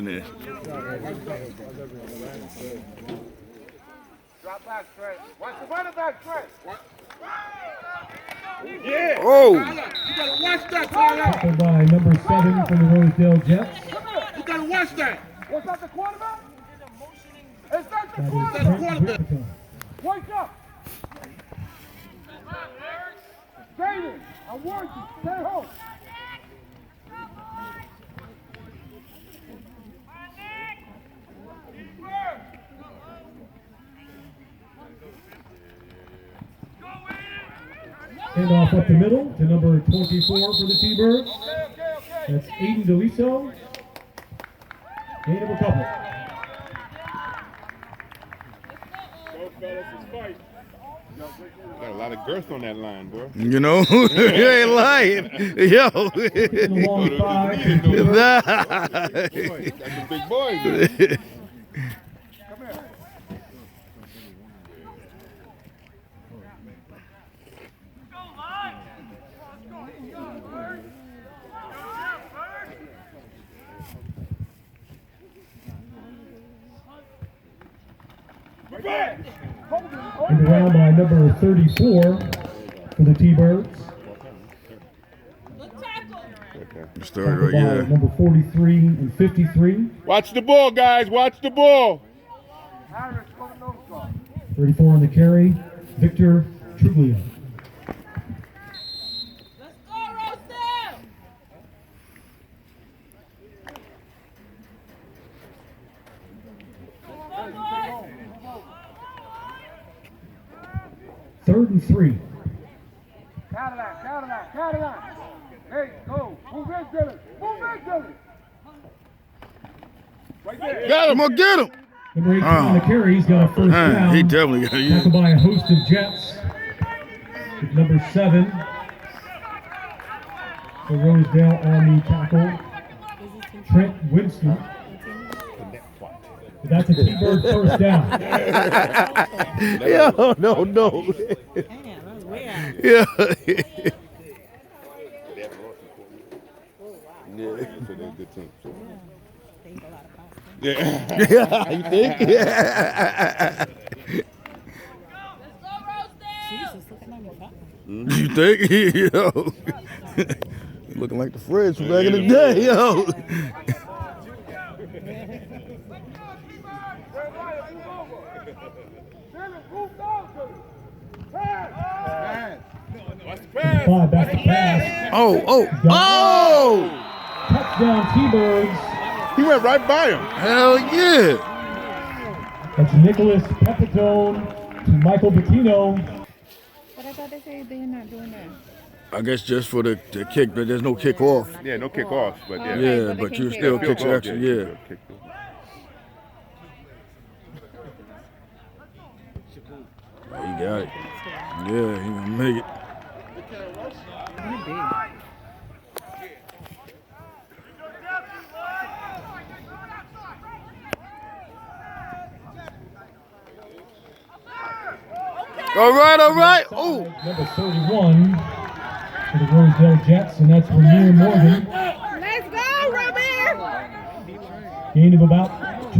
there. Drop back straight. Watch the running back straight. Yeah. Oh. You gotta watch that, Tyler. Tackled by number 7 for the Rosedale Jets. You gotta watch that. What's that, the quarterback? It's not the That is quarterback. Trent Whittington. Wake up. David, I'm working. Stay home. Hand off up the middle to number 24 for the T-Birds. That's Aiden DeLiso. Gain of a couple. Got a lot of girth on that line, bro. You know, you ain't lying. Yo. The long 5. That's a big boy, man. And around by number 34 for the T-Birds. Start Tackled right, by yeah. number 43 and 53. Watch the ball, guys. Watch the ball. 34 on the carry, Victor Truglio. Let's go, Rosedale! 3rd and 3. Cadillac. Hey, go. Move in, Dylan. Move in, Dylan. Right there. Got Come on, get him. Number 18 on the carry, he's got a first down. He definitely got you. Tackled by a host of Jets. With number 7 for Rosedale on the tackle, Trent Winston. That's a T-Bird first down. Yo, no. Yeah. So they're a good team. Yeah. You think? Yeah. You think? Yo. Looking like the fridge from back in the day, yo. Five back to pass. Oh. Touchdown T-Birds. He went right by him. Hell yeah. That's Nicholas Pepitone to Michael Bettino. But I thought they said they're not doing that. I guess just for the kick, but there's no kick off. Yeah, no kickoff, but yeah. Yeah, but but they you can still kick kick Field your goal, extra, yeah, yeah. kick goal. Oh, he got it. Yeah, he gonna make it. All right. Oh. Number 31 for the Rosedale Jets, and that's Rainier Morgan. Let's go, Robert! Gain of about 2.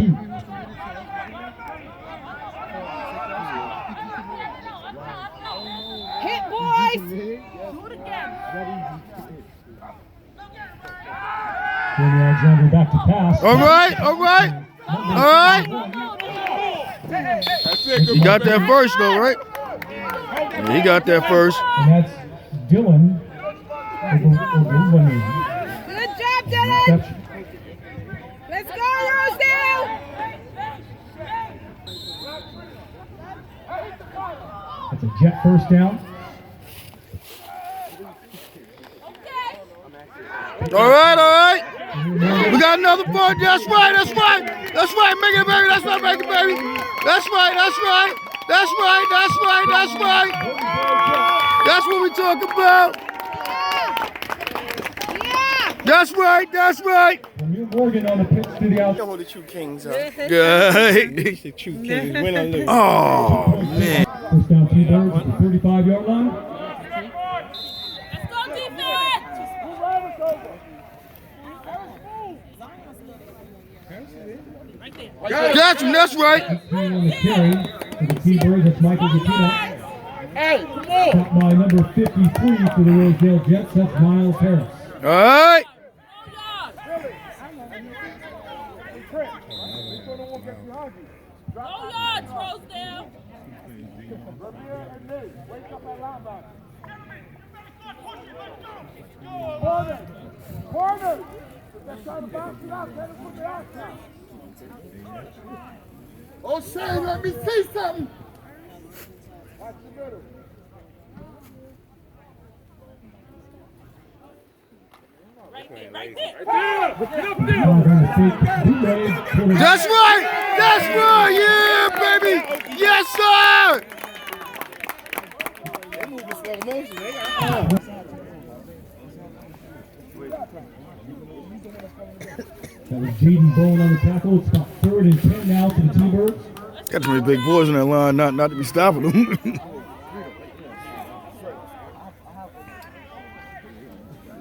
Hit, boys! Danny Alexander back to pass. All right. That's it. He got that first though, right? Yeah, he got that first. And that's Dylan. Good job, Dylan! Reception. Let's go, Rosedale! That's a Jet first down. All right. We got another point. That's right. Make it, baby. That's right. That's what we talk about. Yeah! That's right. Rainier Morgan on the pitch to the outside. Who the true kings are. Good. The true kings win or lose. Oh, man. First down T-Birds at the 35-yard line. Let's go, defense! Got him, that's right. 18 on the carry for the T-Birds. That's Michael Gattino. Hey, come on. Shot by number 53 for the Rosedale Jets. That's Miles Harris. All right. No yards, Rosedale. Corner. They're trying to bounce it out. Let him put it outside. Oh, Shane, let me see something. Watch the middle. Right there. That's right. That's right. Yeah, baby. Yes, sir. They move in slow motion. They got That was Jaden Bowen on the tackle. It's about 3rd and 10 now for the T-Birds. Got too many big boys in that line, not to be stopping them.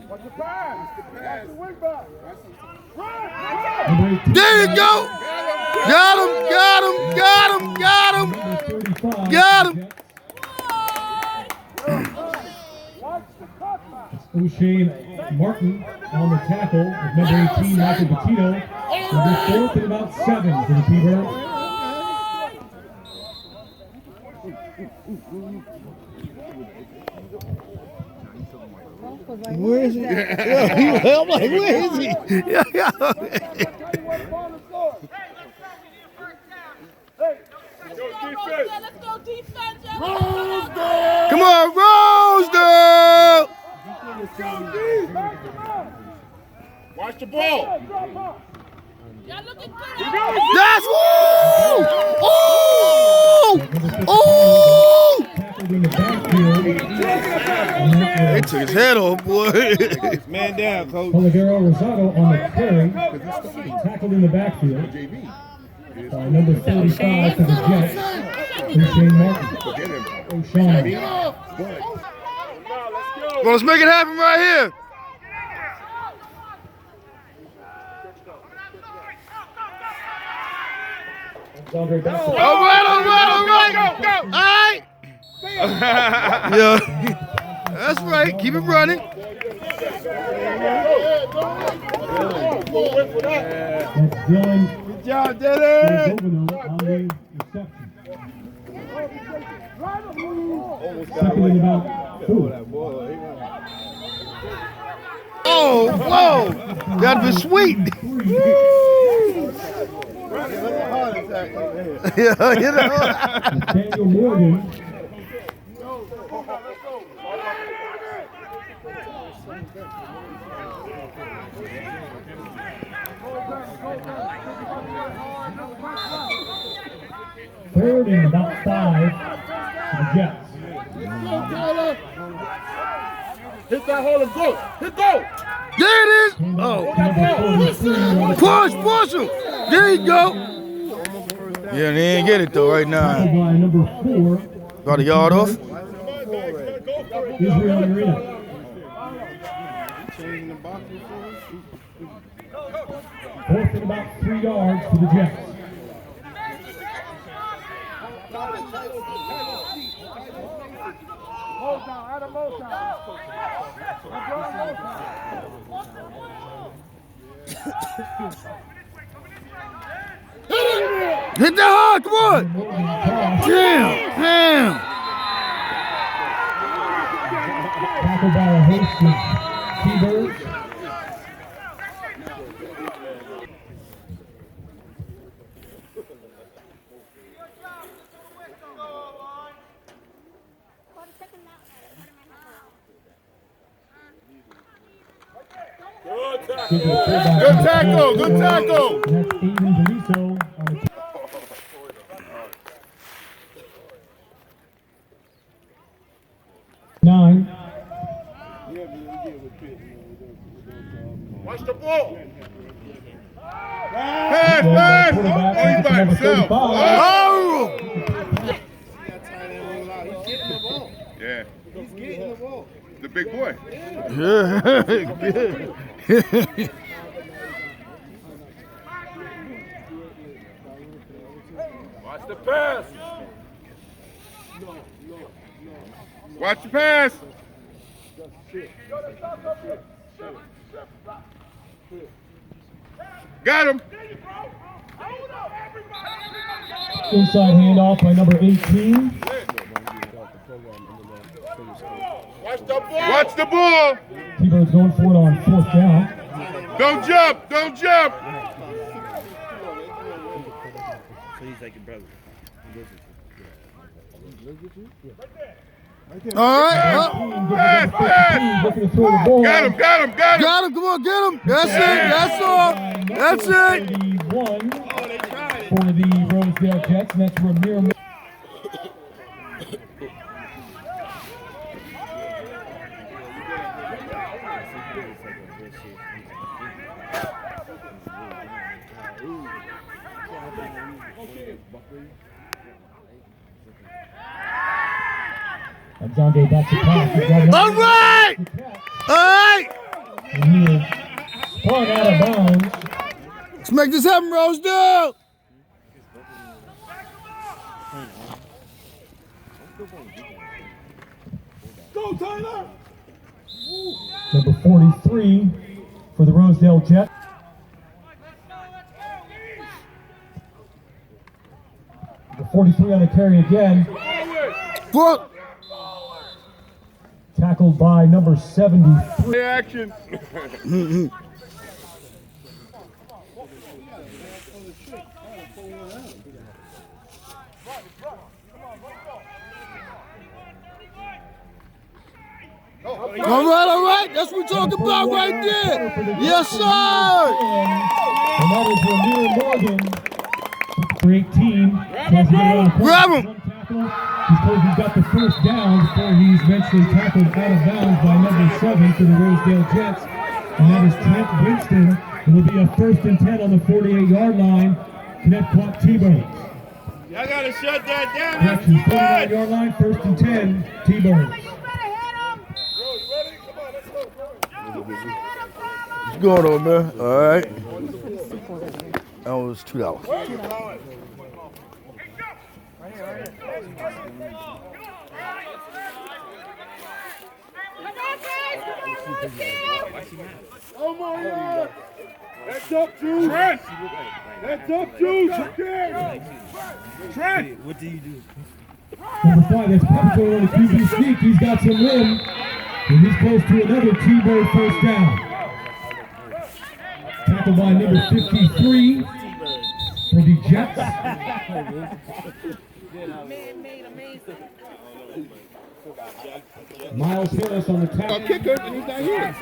Watch the pass. Watch the wing back. Number 18, There you go. Got him. number 35. Got him. Watch the cutback. O'Shane Martin on the tackle with number 18, Michael Gattino. Number 4th and about 7 for the T-Birds. Where is he? Yeah, I'm like, where is he? Yeah. Let's go defense. Come on, Rosedale. Watch the ball. Y'all looking good. That's woo! Ooh! Ooh! Tackled in the backfield. They took his head off, boy. man down, coach. Olivero Rosado on the carry. Tackled in the backfield. Number 45 for the Jets. O'Shane Martin. O'Shane. Well, let's make it happen right here. All right. Go. All right. Yeah. That's right. Keep it running. That's Dylan. Good job, Dylan. Govino on the reception. Second and about 4. Oh, whoa. That'd be sweet. Yeah, you know. Nathaniel Morgan. Third and about 5 for the Jets. Hit that hole and go. Hit go. There it is. Oh. Push him. There you go. Yeah, they ain't get it though right now. By number 4. About a yard off. Israel Arena. Fourth and about 3 yards for the Jets. Hit that hard, come on. Damn. Tackled by a host of T-Birds. Good tackle. That's Aiden DeLiso on the 9. Watch the ball. Pass. Oh, he's by himself. Oh! Yeah. He's getting the ball. The big boy. Yeah. Watch the pass. Watch the pass. Got him. Inside handoff by number 18. Watch the ball. Watch the ball. T-Birds going for it on 4th down. Don't jump. Don't jump. So he's like your brother. He lives with you. All right. Pass, pass. Looking to throw the ball. Got him. Got him. Got him. Got him. Come on, get him. That's it. That's all. That's it. 31 for the Rosedale Jets. And that's Ramir. Zonde back to pass. All right. All right. And he is spun out of bounds. Let's make this happen, Rosedale. Go, Tyler. Number 43 for the Rosedale Jets. Number 43 on the carry again. Fuck. Tackled by number 73. Action. All right. That's what we're talking about right there. Yes, sir. And that is Ramir Morgan for 18. Grab him. He's told he's got the first down before he's eventually tackled out of bounds by number 7 for the Rosedale Jets. And that is Trent Winston. It will be a 1st and 10 on the 48-yard line. Connetquot T-Birds. Y'all gotta shut that down. That's Corrections, too much. 49-yard line, 1st and 10, T-Birds. What's going on, man? All right. That was $2. Oh my God. That's up, Juice. Trent. That's up, Juice. Trent. What do you do? Number 5, that's Pepper on the QB sneak. He's got some room. And he's close to another T-Bird first down. Tackled by number 53 for the Jets. Miles Harris on the tackle. Kicker, and he's not here.